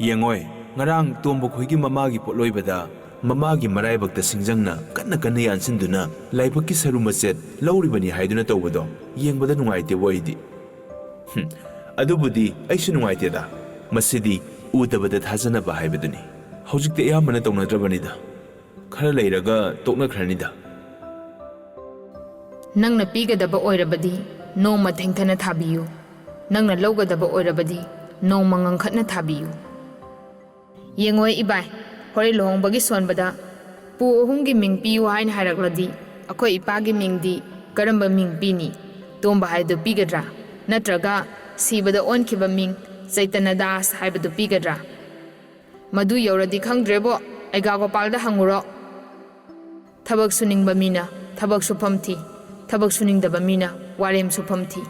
ꯌꯦꯡꯉꯣꯏ ꯉꯔꯥꯡ ꯇꯣꯝꯕ ꯈꯣꯏꯒꯤ ꯃꯃꯥꯒꯤ ꯄꯣꯠꯂꯣꯏꯕꯗ ꯃꯃꯥꯒꯤ ꯃꯔꯥꯏꯕꯛꯇ ꯁꯤꯡꯖꯪꯅ ꯀꯟꯅ ꯌꯥꯟꯁꯤꯟꯗꯨꯅ ꯂꯥꯏꯕꯛꯀꯤ ꯁꯔꯨ ꯃꯆꯦꯠ ꯂꯧꯔꯤꯕꯅꯤ ꯍꯥꯏꯗꯨꯅ ꯇꯧꯕꯗꯣ ꯌꯦꯡꯕꯗ ꯅꯨꯡꯉꯥꯏꯇꯦꯕ ꯑꯩꯗꯤ ꯑꯗꯨꯕꯨꯗꯤ ꯑꯩꯁꯨ ꯅꯨꯡꯉꯥꯏꯇꯦꯗ ꯃꯁꯤꯗꯤ ꯎꯗꯕꯗ ꯊꯥꯖꯅꯕ ꯍꯥꯏꯕꯗꯨꯅꯤ ꯍꯧꯖꯤꯛꯇꯤ ꯑꯌꯥꯝꯕꯅ ꯇꯧꯅꯗ꯭ꯔꯕꯅꯤꯗ ꯈꯔ ꯂꯩꯔꯒ ꯇꯣꯛꯅꯈ꯭ꯔꯅꯤꯗ ꯅꯪꯅ ꯄꯤꯒꯗꯕ ꯑꯣꯏꯔꯕꯗꯤ ꯅꯣꯡꯃ ꯊꯦꯡꯊꯅ ꯊꯥꯕꯤꯌꯨ ꯅꯪꯅ ꯂꯧꯒꯗꯕ ꯑꯣꯏꯔꯕꯗꯤ ꯅꯣꯡꯃ ꯉꯟꯈꯠꯅ ꯊꯥꯕꯤꯌꯨ ꯌꯦꯡꯉꯣꯏ ꯏꯕꯥꯏ ꯍꯣꯔꯦꯟ ꯂꯨꯍꯣꯡꯕꯒꯤ ꯁꯣꯟꯕꯗ ꯄꯨ 3ꯒꯤ ꯃꯤꯡ ꯄꯤꯌꯨ ꯍꯥꯏꯅ ꯍꯥꯏꯔꯛꯂꯗꯤ ꯑꯩꯈꯣꯏ ꯏꯄꯥꯒꯤ ꯃꯤꯡꯗꯤ ꯀꯔꯝꯕ ꯃꯤꯡ ꯄꯤꯅꯤ ꯇꯣꯝꯕ ꯍꯥꯏꯕꯗꯨ ꯄꯤꯒꯗ꯭ꯔꯥ ꯅꯠꯇ꯭ꯔꯒ ꯁꯤꯕꯗ ꯑꯣꯟꯈꯤꯕ ꯃꯤꯡ ꯆꯩꯇꯟꯅꯗꯥꯁ ꯍꯥꯏꯕꯗꯨ ꯄꯤꯒꯗ꯭ꯔꯥ ꯃꯗꯨ ꯌꯧꯔꯗꯤ ꯈꯪꯗ꯭ꯔꯦꯕꯣ ꯑꯩꯒꯥꯒꯣꯄꯥꯜꯗ ꯍꯪꯉꯨꯔꯣ ꯊꯕꯛ ꯁꯨꯅꯤꯡꯕ ꯃꯤꯅ ꯊꯕꯛ ꯁꯨꯐꯝ ꯊꯤ ꯊꯕꯛ ꯁꯨꯅꯤꯡꯗꯕ ꯃꯤꯅ ꯋꯥꯔꯦꯝ ꯁꯨꯐꯝ ꯊꯤ